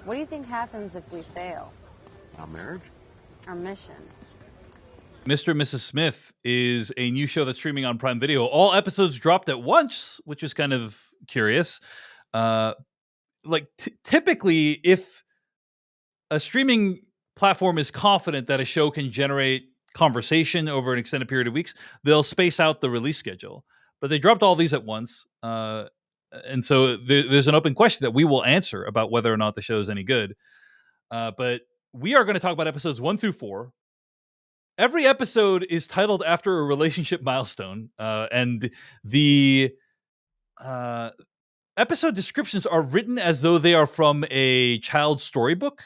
What do you think happens if we fail Our marriage? our mission? Mr. and Mrs. Smith is a new show that's streaming on Prime Video. All episodes dropped at once, which is kind of curious. Typically, if a streaming platform is confident that a show can generate conversation over an extended period of weeks, they'll space out the release schedule. But they dropped all these at once. And so there's an open question that we will answer about whether or not the show is any good. But we are going to talk about episodes 1 through 4. Every episode is titled after a relationship milestone, and the episode descriptions are written as though they are from a child's storybook,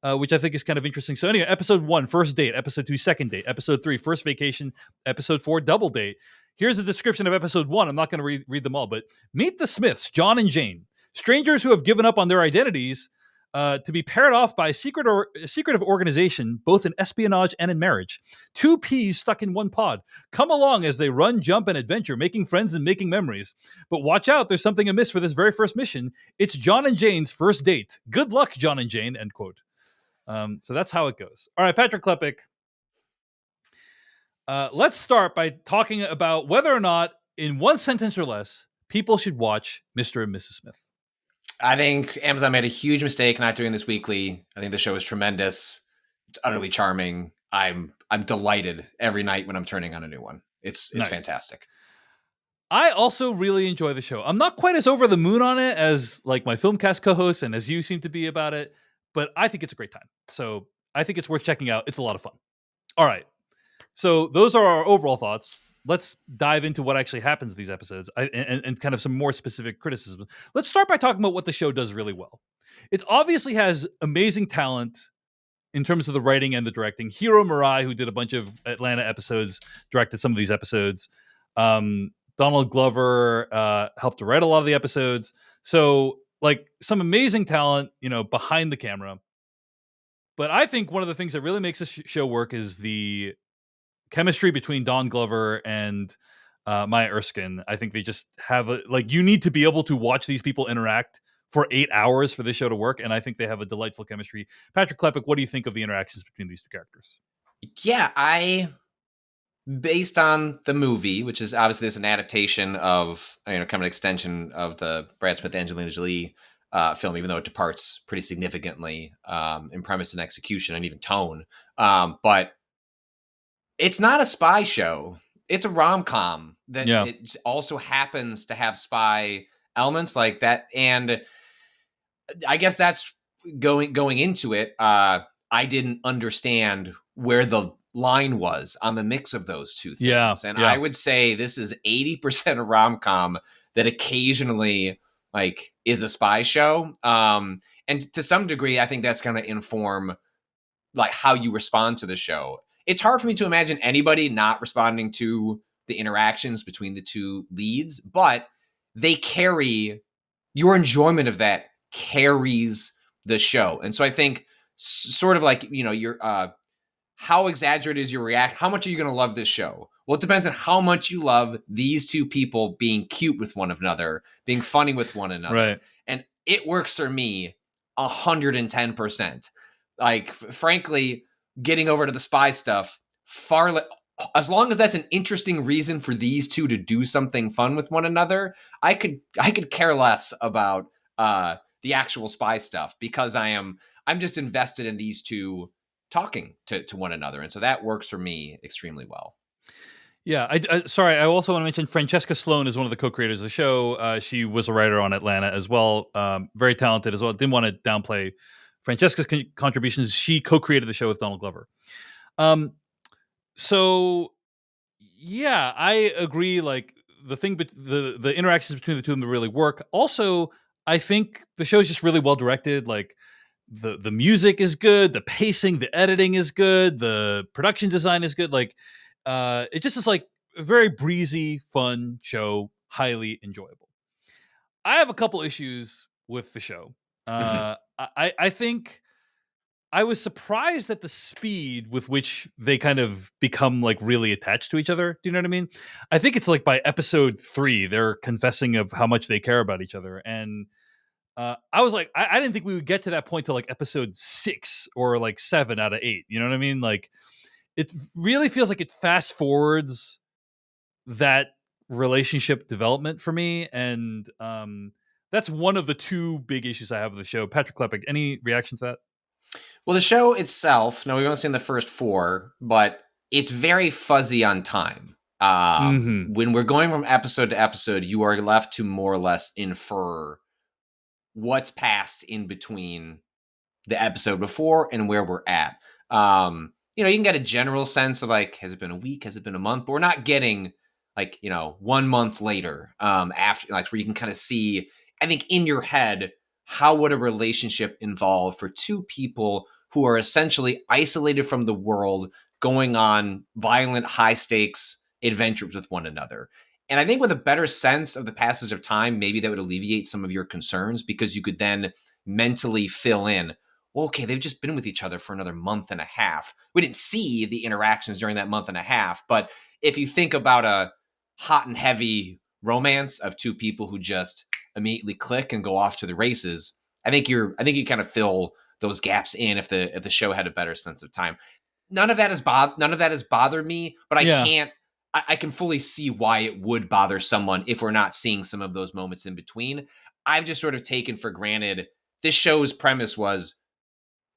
which I think is kind of interesting. So anyway, episode 1, first date. Episode 2, second date. Episode 3, first vacation. Episode 4, double date. Here's a description of episode 1. I'm not going to read them all, but meet the Smiths, John and Jane, strangers who have given up on their identities to be paired off by a secretive organization, both in espionage and in marriage. Two peas stuck in one pod. Come along as they run, jump, and adventure, making friends and making memories. But watch out, there's something amiss for this very first mission. It's John and Jane's first date. Good luck, John and Jane, end quote. So that's how it goes. All right, Patrick Klepek. Let's start by talking about whether or not, in one sentence or less, people should watch Mr. and Mrs. Smith. I think Amazon made a huge mistake not doing this weekly. I think the show is tremendous. It's utterly charming. I'm delighted every night when I'm turning on a new one. It's nice. Fantastic. I also really enjoy the show. I'm not quite as over the moon on it as like my Filmcast co-host and as you seem to be about it, but I think it's a great time. So I think it's worth checking out. It's a lot of fun. All right. So those are our overall thoughts. Let's dive into what actually happens in these episodes and kind of some more specific criticisms. Let's start by talking about what the show does really well. It obviously has amazing talent in terms of the writing and the directing. Hiro Murai, who did a bunch of Atlanta episodes, directed some of these episodes. Donald Glover helped to write a lot of the episodes. So, like, some amazing talent, behind the camera. But I think one of the things that really makes this show work is the chemistry between Don Glover and Maya Erskine. I think they just have you need to be able to watch these people interact for 8 hours for this show to work, and I think they have a delightful chemistry. Patrick Klepek, what do you think of the interactions between these two characters? Yeah, based on the movie, which is obviously this an adaptation of kind of an extension of the Brad Smith Angelina Jolie film, even though it departs pretty significantly in premise and execution and even tone. But it's not a spy show. It's a rom-com that it also happens to have spy elements like that. And I guess that's going into it. I didn't understand where the line was on the mix of those two things. I would say this is 80% a rom-com that occasionally is a spy show. And to some degree, I think that's going to inform how you respond to the show. It's hard for me to imagine anybody not responding to the interactions between the two leads, but they carry your enjoyment of that carries the show. And so I think sort of your how exaggerated is your reaction? How much are you going to love this show? Well, it depends on how much you love these two people being cute with one another, being funny with one another. Right. And it works for me 110%. Frankly, getting over to the spy stuff, as long as that's an interesting reason for these two to do something fun with one another, I could care less about the actual spy stuff because I'm just invested in these two talking to one another, and so that works for me extremely well. Yeah, I also want to mention Francesca Sloan is one of the co-creators of the show. She was a writer on Atlanta as well, very talented as well. Didn't want to downplay Francesca's contributions. She co-created the show with Donald Glover. So yeah, I agree. The interactions between the two of them really work. Also, I think the show is just really well directed. The music is good, the pacing, the editing is good, the production design is good. It just is a very breezy, fun show, highly enjoyable. I have a couple issues with the show. I think I was surprised at the speed with which they kind of become really attached to each other. Do you know what I mean? I think it's by episode 3, they're confessing of how much they care about each other. And I was like, I didn't think we would get to that point till like episode 6 or like 7 out of 8. You know what I mean? Like, it really feels like it fast forwards that relationship development for me, and that's one of the two big issues I have with the show. Patrick Klepek, any reaction to that? Well, the show itself, now we've only seen the first 4, but it's very fuzzy on time. Mm-hmm. When we're going from episode to episode, you are left to more or less infer what's passed in between the episode before and where we're at. You can get a general sense of like, has it been a week? Has it been a month? But we're not getting like, 1 month later, after, like, where you can kind of see, I think, in your head, how would a relationship involve for two people who are essentially isolated from the world, going on violent, high stakes adventures with one another. And I think with a better sense of the passage of time, maybe that would alleviate some of your concerns, because you could then mentally fill in, well, okay, they've just been with each other for another month and a half. We didn't see the interactions during that month and a half, but if you think about a hot and heavy romance of two people who just immediately click and go off to the races, I think you kind of fill those gaps in if the show had a better sense of time. None of that has bothered me, but I can fully see why it would bother someone if we're not seeing some of those moments in between. I've just sort of taken for granted this show's premise was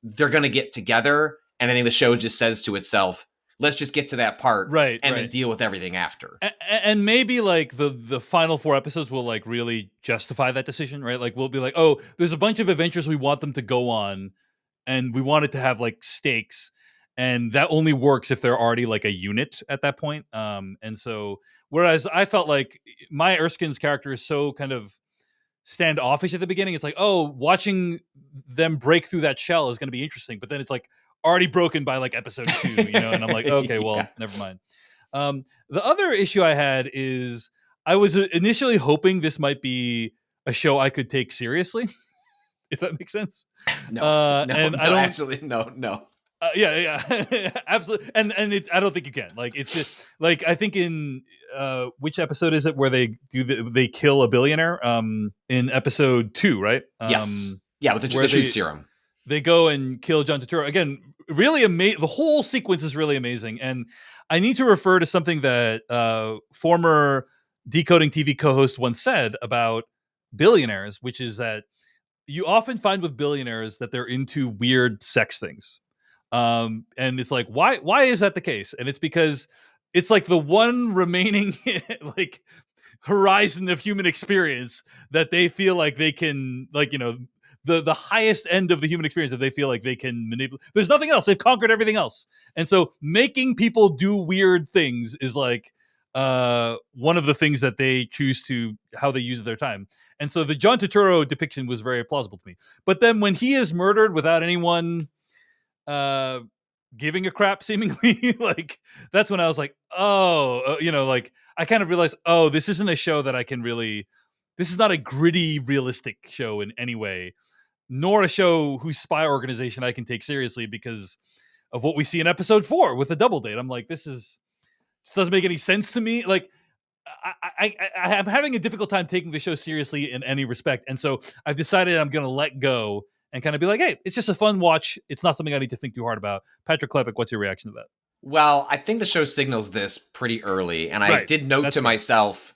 they're going to get together, and I think the show just says to itself, let's just get to that part, Right, and right. then deal with everything after. And maybe like the final 4 episodes will like really justify that decision, right? Like we'll be like, oh, there's a bunch of adventures we want them to go on, and we want it to have like stakes, and that only works if they're already like a unit at that point. And so whereas I felt like Maya Erskine's character is so kind of standoffish at the beginning, it's like, oh, watching them break through that shell is going to be interesting, but then it's like already broken by like episode 2, and I'm like, okay, well, never mind. The other issue I had is I was initially hoping this might be a show I could take seriously, if that makes sense. No, and I don't actually, no. yeah, absolutely. And I don't think you can. Like, it's just like, I think in which episode is it where they kill a billionaire? In episode 2, right? Yes. Yeah, with the truth serum. They go and kill John Turturro. Again, really amazing. The whole sequence is really amazing. And I need to refer to something that former Decoding TV co-host once said about billionaires, which is that you often find with billionaires that they're into weird sex things. And it's like, why is that the case? And it's because it's like the one remaining like horizon of human experience that they feel like they can, like, the highest end of the human experience that they feel like they can manipulate. There's nothing else. They've conquered everything else. And so making people do weird things is like one of the things that they choose to, how they use their time. And so the John Turturro depiction was very plausible to me. But then when he is murdered without anyone giving a crap, seemingly, like, that's when I was like, oh, like, I kind of realized, oh, this isn't a show that I can really, this is not a gritty, realistic show in any way, nor a show whose spy organization I can take seriously because of what we see in episode 4 with the double date. I'm like, this doesn't make any sense to me. Like, I'm having a difficult time taking the show seriously in any respect. And so I've decided I'm going to let go and kind of be like, hey, it's just a fun watch. It's not something I need to think too hard about. Patrick Klepek, what's your reaction to that? Well, I think the show signals this pretty early. And I did note to myself,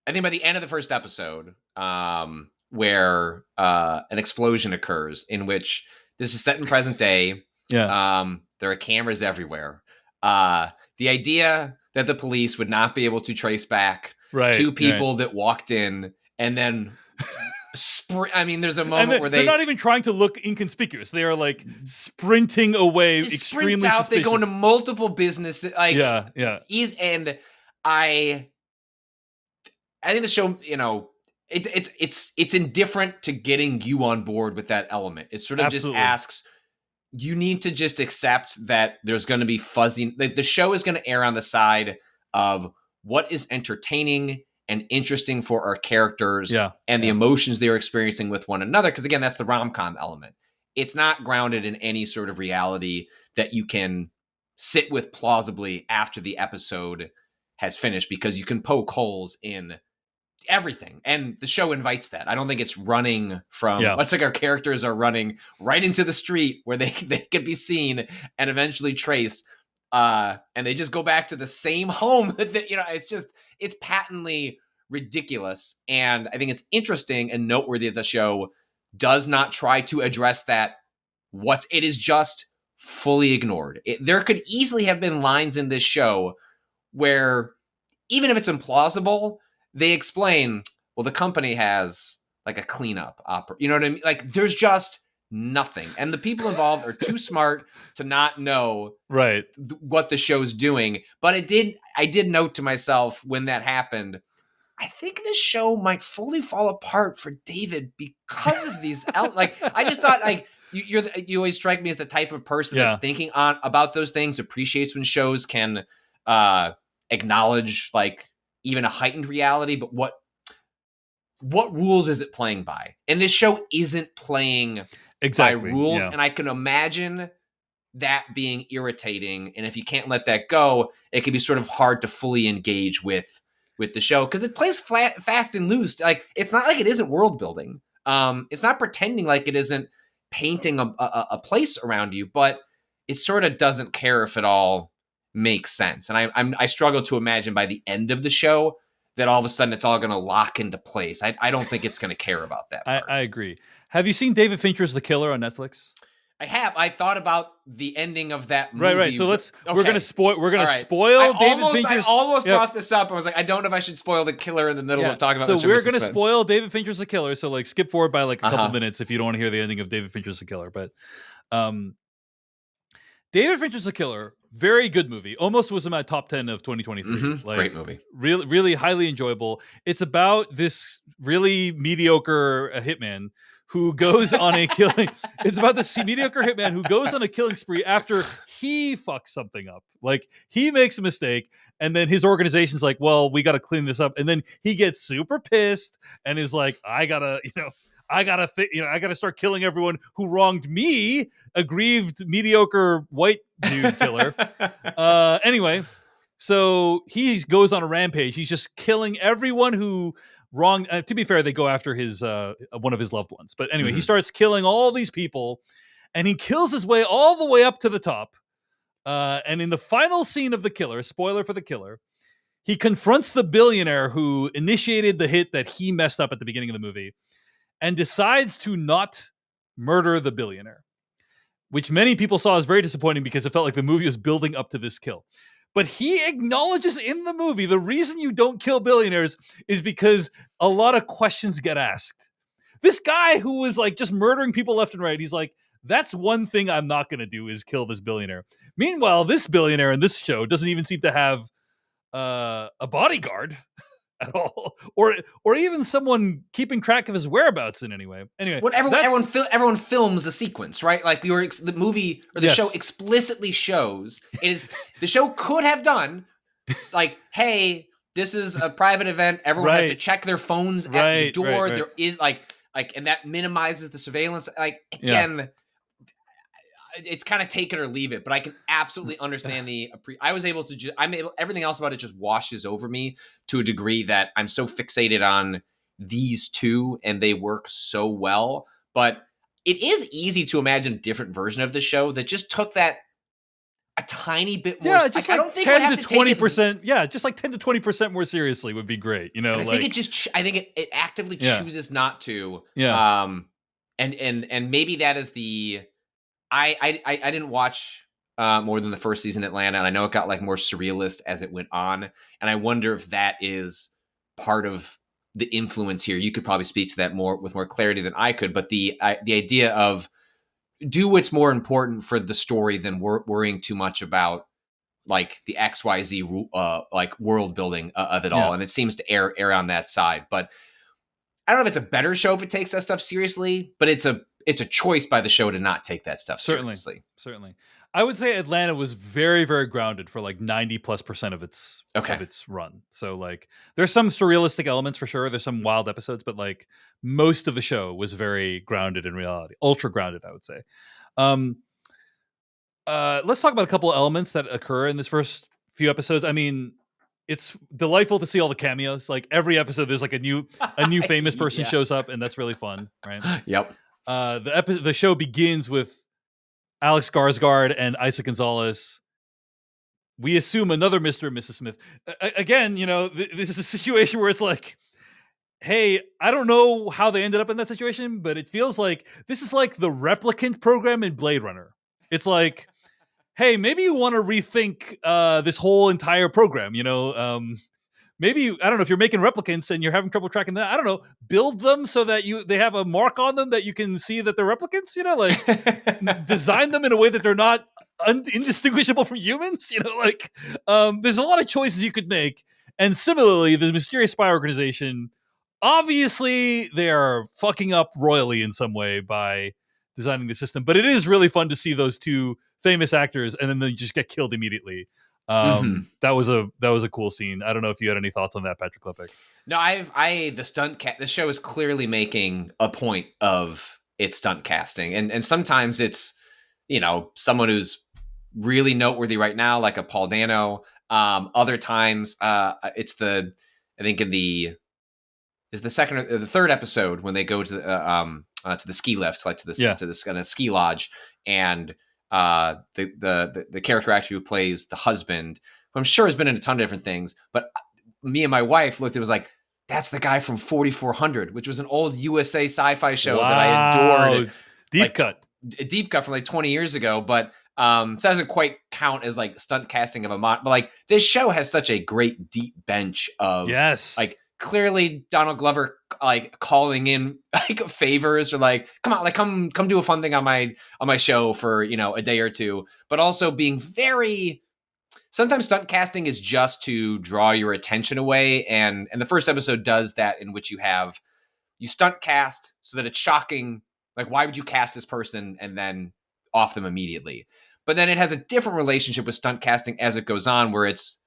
I think by the end of the first episode, where an explosion occurs, in which this is set in present day. Yeah. There are cameras everywhere. The idea that the police would not be able to trace back two people that walked in and then I mean, there's a moment where they're not even trying to look inconspicuous. They are like sprinting away, extremely suspicious. They go into multiple businesses. Like, yeah. And I think the show, it's indifferent to getting you on board with that element. It sort of just asks, you need to just accept that there's going to be fuzzy. The show is going to err on the side of what is entertaining and interesting for our characters and the emotions they're experiencing with one another. Because again, that's the rom-com element. It's not grounded in any sort of reality that you can sit with plausibly after the episode has finished, because you can poke holes in everything, and the show invites that. I don't think it's running from much like our characters are running right into the street where they can be seen and eventually traced, and they just go back to the same home that it's patently ridiculous. And I think it's interesting and noteworthy that the show does not try to address that. What it is just fully ignored. There could easily have been lines in this show where, even if it's implausible, they explain, well, the company has like a cleanup opera. You know what I mean? Like, there's just nothing. And the people involved are too smart to not know what the show's doing. But I did note to myself when that happened, I think this show might fully fall apart for David because of these. I just thought, like, you always strike me as the type of person that's thinking about those things, appreciates when shows can acknowledge like even a heightened reality, but what rules is it playing by? And this show isn't playing by rules, and I can imagine that being irritating. And if you can't let that go, it can be sort of hard to fully engage with the show because it plays fast and loose. Like, it's not like it isn't world building. It's not pretending like it isn't painting a place around you, but it sort of doesn't care if it all makes sense. And I struggle to imagine by the end of the show that all of a sudden it's all going to lock into place. I don't think it's going to care about that part. I agree. Have you seen David Fincher's The Killer on Netflix? I have. I thought about the ending of that movie. Right. So we're gonna spoil. We're gonna spoil David Fincher's. I almost brought this up. I was like, I don't know if I should spoil The Killer in the middle of talking about this. So we're gonna spoil David Fincher's The Killer. So like, skip forward by like a couple minutes if you don't want to hear the ending of David Fincher's The Killer. But David Fincher's The Killer, very good movie. Almost was in my top 10 of 2023. Like, great movie. Really, really highly enjoyable. It's about this really mediocre hitman who goes on a killing. It's about this mediocre hitman who goes on a killing spree after he fucks something up. Like, he makes a mistake, and then his organization's like, well, we got to clean this up. And then he gets super pissed and is like, I gotta start killing everyone who wronged me, aggrieved, mediocre white dude killer. Anyway, so he goes on a rampage. He's just killing everyone who wronged. To be fair, they go after his one of his loved ones. But anyway, he starts killing all these people, and he kills his way all the way up to the top. And in the final scene of The Killer, spoiler for The Killer, he confronts the billionaire who initiated the hit that he messed up at the beginning of the movie, and decides to not murder the billionaire, which many people saw as very disappointing because it felt like the movie was building up to this kill. But he acknowledges in the movie the reason you don't kill billionaires is because a lot of questions get asked. This guy who was like just murdering people left and right, he's like, that's one thing I'm not going to do is kill this billionaire. Meanwhile, this billionaire in this show doesn't even seem to have a bodyguard at all, or even someone keeping track of his whereabouts in any way. Anyway, everyone films a sequence, right? Like, the movie or the show explicitly shows it is. The show could have done like, hey, this is a private event. Everyone has to check their phones at the door. There is like, and that minimizes the surveillance. Like, again. It's kind of take it or leave it, but I can absolutely understand everything else about it just washes over me to a degree that I'm so fixated on these two and they work so well. But it is easy to imagine a different version of the show that just took that a tiny bit more. Yeah, just like I don't think 10 to 20%. Yeah, just like 10 to 20% more seriously would be great. You know, I think it actively chooses not to. Yeah. And maybe that is the. I didn't watch more than the first season Atlanta, and I know it got like more surrealist as it went on, and I wonder if that is part of the influence here. You could probably speak to that with more clarity than I could, but the idea of do what's more important for the story than worrying too much about like the XYZ like world building of it all, and it seems to err on that side. But I don't know if it's a better show if it takes that stuff seriously, but it's a choice by the show to not take that stuff seriously. Certainly. I would say Atlanta was very, very grounded for like 90+% of its run. So like there's some surrealistic elements for sure. There's some wild episodes, but like most of the show was very grounded in reality. Ultra grounded, I would say. Let's talk about a couple of elements that occur in this first few episodes. I mean, it's delightful to see all the cameos. Like every episode, there's like a new famous person Yeah. shows up, and that's really fun, right? Yep. The show begins with Alex Skarsgård and Isa Gonzalez. We assume another Mr. and Mrs. Smith. Again, this is a situation where it's like, hey, I don't know how they ended up in that situation, but it feels like this is like the replicant program in Blade Runner. It's like, hey, maybe you want to rethink this whole entire program. Maybe I don't know if you're making replicants and you're having trouble tracking that. I don't know, build them so that they have a mark on them that you can see that they're replicants. Like design them in a way that they're not indistinguishable from humans. There's a lot of choices you could make. And similarly, the mysterious spy organization, obviously, they are fucking up royally in some way by designing the system. But it is really fun to see those two famous actors, and then they just get killed immediately. That was a cool scene. I don't know if you had any thoughts on that, Patrick Klepek. No, the show is clearly making a point of its stunt casting, and sometimes it's someone who's really noteworthy right now, like a Paul Dano. Other times, it's the second or the third episode when they go to the ski lift, like to this kind of ski lodge, and the character actor who plays the husband, who I'm sure has been in a ton of different things, but me and my wife looked, it was like, that's the guy from 4400, which was an old USA sci-fi show that I adored. Deep cut from like 20 years ago, but so it doesn't quite count as like stunt casting of a mod. But like this show has such a great deep bench of like clearly Donald Glover like calling in like favors or like come do a fun thing on my show for a day or two, but also being very. Sometimes stunt casting is just to draw your attention away, and the first episode does that, in which you stunt cast so that it's shocking. Like, why would you cast this person and then off them immediately? But then it has a different relationship with stunt casting as it goes on, where it's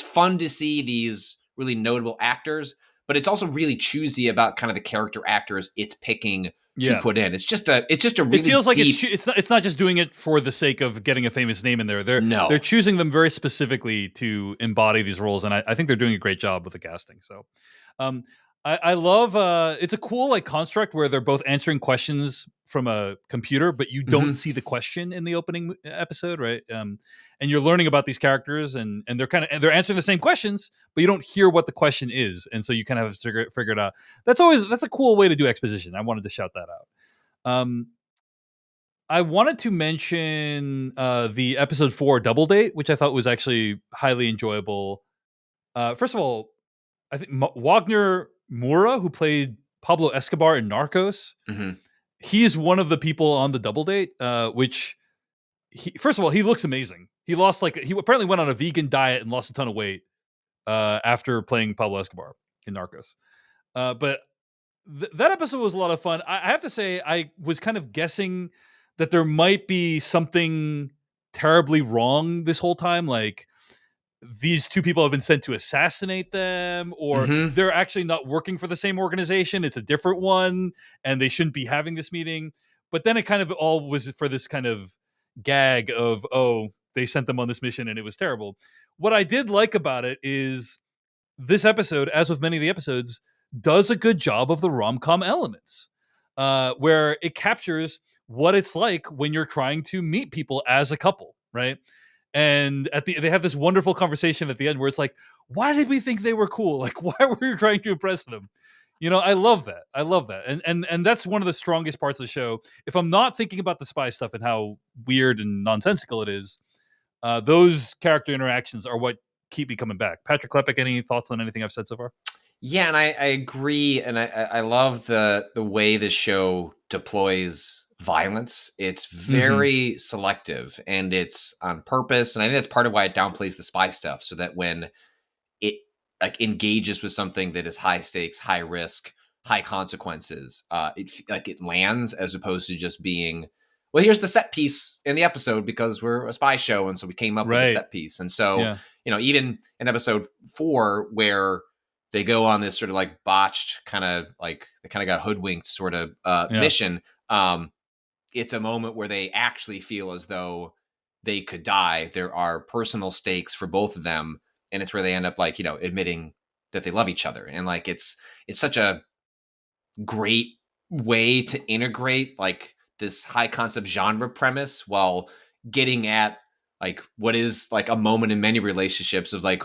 fun to see these really notable actors, but it's also really choosy about kind of the character actors it's picking to put in. It's just a really. It feels like it's not just doing it for the sake of getting a famous name in there. They're choosing them very specifically to embody these roles, and I think they're doing a great job with the casting. So, I love it's a cool like construct where they're both answering questions from a computer, but you don't see the question in the opening episode, right? And you're learning about these characters, and they're answering the same questions, but you don't hear what the question is, and so you kind of have to figure it out. That's a cool way to do exposition. I wanted to shout that out. I wanted to mention the episode 4 Double Date, which I thought was actually highly enjoyable. First of all, I think Wagner Moura, who played Pablo Escobar in Narcos, he's one of the people on the double date, which first of all, he looks amazing. He apparently went on a vegan diet and lost a ton of weight after playing Pablo Escobar in Narcos. But that episode was a lot of fun. I have to say, I was kind of guessing that there might be something terribly wrong this whole time. Like, these two people have been sent to assassinate them, or they're actually not working for the same organization. It's a different one, and they shouldn't be having this meeting. But then it kind of all was for this kind of gag of, oh, they sent them on this mission and it was terrible. What I did like about it is this episode, as with many of the episodes, does a good job of the rom-com elements, where it captures what it's like when you're trying to meet people as a couple, right? And they have this wonderful conversation at the end where it's like, why did we think they were cool? Like, why were we trying to impress them? I love that. And that's one of the strongest parts of the show. If I'm not thinking about the spy stuff and how weird and nonsensical it is, those character interactions are what keep me coming back. Patrick Klepek, any thoughts on anything I've said so far? Yeah, and I agree, and I love the way the show deploys violence. It's very selective, and it's on purpose, and I think that's part of why it downplays the spy stuff, so that when it like engages with something that is high stakes, high risk, high consequences, it lands, as opposed to just being, well, here's the set piece in the episode because we're a spy show, and so we came up with a set piece. And so even in episode 4, where they go on this sort of like botched kind of like, they kind of got hoodwinked sort of mission. It's a moment where they actually feel as though they could die. There are personal stakes for both of them. and it's where they end up like, admitting that they love each other. And like it's such a great way to integrate like this high concept genre premise while getting at like what is like a moment in many relationships of like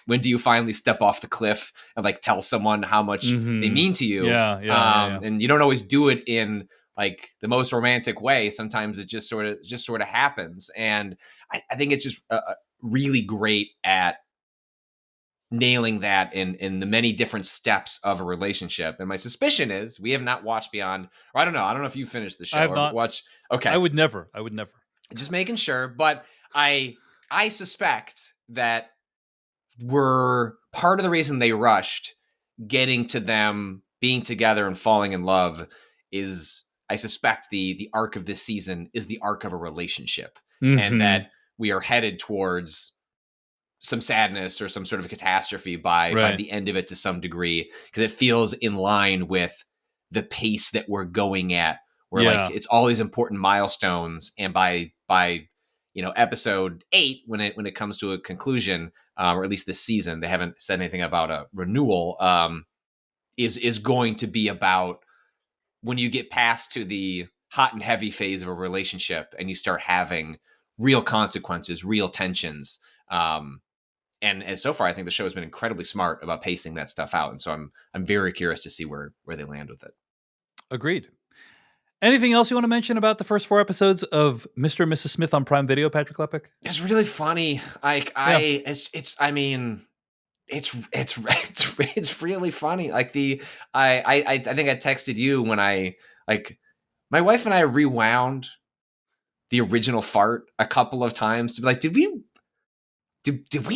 when do you finally step off the cliff and like tell someone how much they mean to you. Yeah. And you don't always do it in like the most romantic way. Sometimes it just sort of happens. And I think it's just really great at nailing that in the many different steps of a relationship. And my suspicion is we have not watched beyond, or I don't know if you finished the show. I have or not watched. Okay. I would never. Just making sure. But I suspect that we're part of the reason they rushed getting to them being together and falling in love is, I suspect the arc of this season is the arc of a relationship, and that we are headed towards some sadness or some sort of a catastrophe by the end of it to some degree, because it feels in line with the pace that we're going at, where like it's all these important milestones, and by episode 8, when it comes to a conclusion, or at least this season, they haven't said anything about a renewal, is going to be about when you get past to the hot and heavy phase of a relationship and you start having real consequences, real tensions. And so far, I think the show has been incredibly smart about pacing that stuff out. And so I'm very curious to see where they land with it. Agreed. Anything else you want to mention about the first 4 episodes of Mr. and Mrs. Smith on Prime Video, Patrick Lepic? It's really funny. Like it's really funny. Like I think I texted you when my wife and I rewound the original fart a couple of times to be like, did we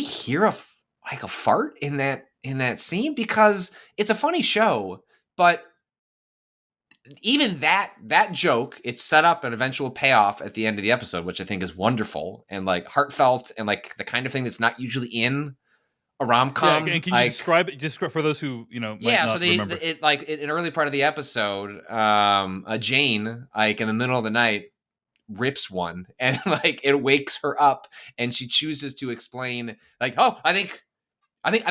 hear a fart in that scene? Because it's a funny show, but even that joke, it's set up an eventual payoff at the end of the episode, which I think is wonderful and like heartfelt and like the kind of thing that's not usually in a rom-com. Yeah, and can you describe it just for those who might not remember? In an early part of the episode, Jane, like in the middle of the night, rips one, and like it wakes her up, and she chooses to explain like, oh, I think something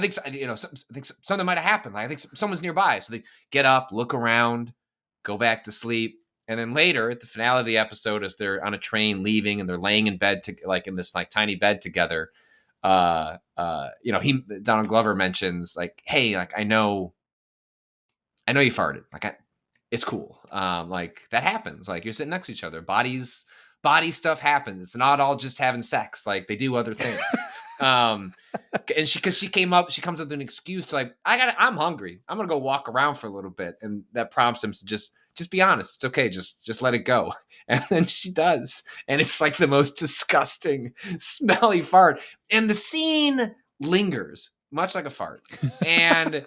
might have happened. Like, I think someone's nearby. So they get up, look around, go back to sleep. And then later at the finale of the episode, as they're on a train leaving and they're laying in bed in this like tiny bed together, Donald Glover mentions like, hey, like I know you farted. Like it's cool. Like that happens. Like you're sitting next to each other. Body stuff happens. It's not all just having sex. Like they do other things. And she comes up with an excuse to like, I'm hungry. I'm gonna go walk around for a little bit, and that prompts him to just be honest. It's okay. Just let it go. And then she does, and it's like the most disgusting, smelly fart. And the scene lingers, much like a fart. And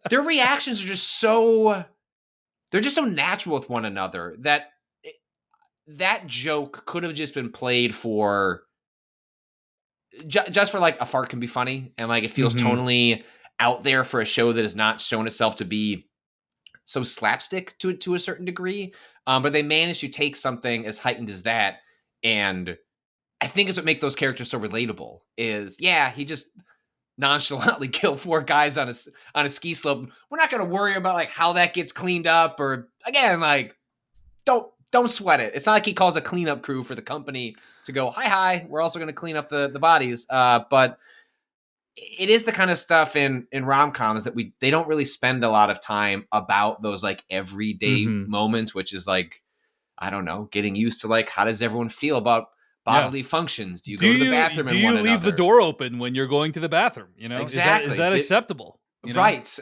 their reactions are just so natural with one another that joke could have just been played for. Just for like a fart can be funny, and like it feels tonally out there for a show that has not shown itself to be so slapstick to a certain degree. But they managed to take something as heightened as that, and I think it's what makes those characters so relatable. Is he just nonchalantly killed 4 guys on a ski slope. We're not going to worry about like how that gets cleaned up, or again, like don't sweat it. It's not like he calls a cleanup crew for the company to go, hi, we're also going to clean up the bodies. But it is the kind of stuff in rom-coms that they don't really spend a lot of time about those like everyday moments, which is like, I don't know, getting used to like, how does everyone feel about bodily functions? Do you go to the bathroom and one another? Do you leave the door open when you're going to the bathroom? Exactly. Is that acceptable? Right.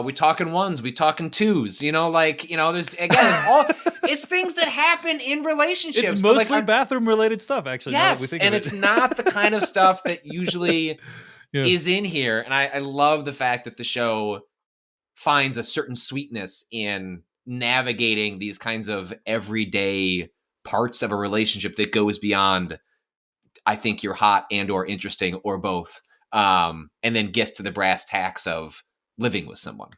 We talking ones, we talking twos, there's, again, it's things that happen in relationships. It's mostly bathroom related stuff, actually. Yes. And it's not the kind of stuff that usually is in here. And I love the fact that the show finds a certain sweetness in navigating these kinds of everyday parts of a relationship that goes beyond, I think you're hot and or interesting or both. And then gets to the brass tacks of living with someone.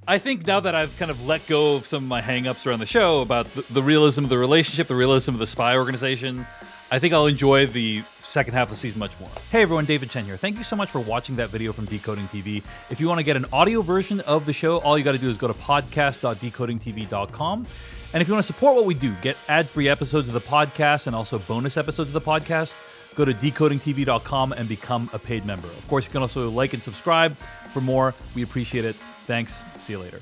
I think now that I've kind of let go of some of my hang-ups around the show about the realism of the relationship, the realism of the spy organization, I think I'll enjoy the second half of the season much more. Hey everyone, David Chen here. Thank you so much for watching that video from Decoding TV. If you want to get an audio version of the show, all you got to do is go to podcast.decodingtv.com. And if you want to support what we do, get ad-free episodes of the podcast and also bonus episodes of the podcast, go to decodingtv.com and become a paid member. Of course, you can also like and subscribe for more. We appreciate it. Thanks. See you later.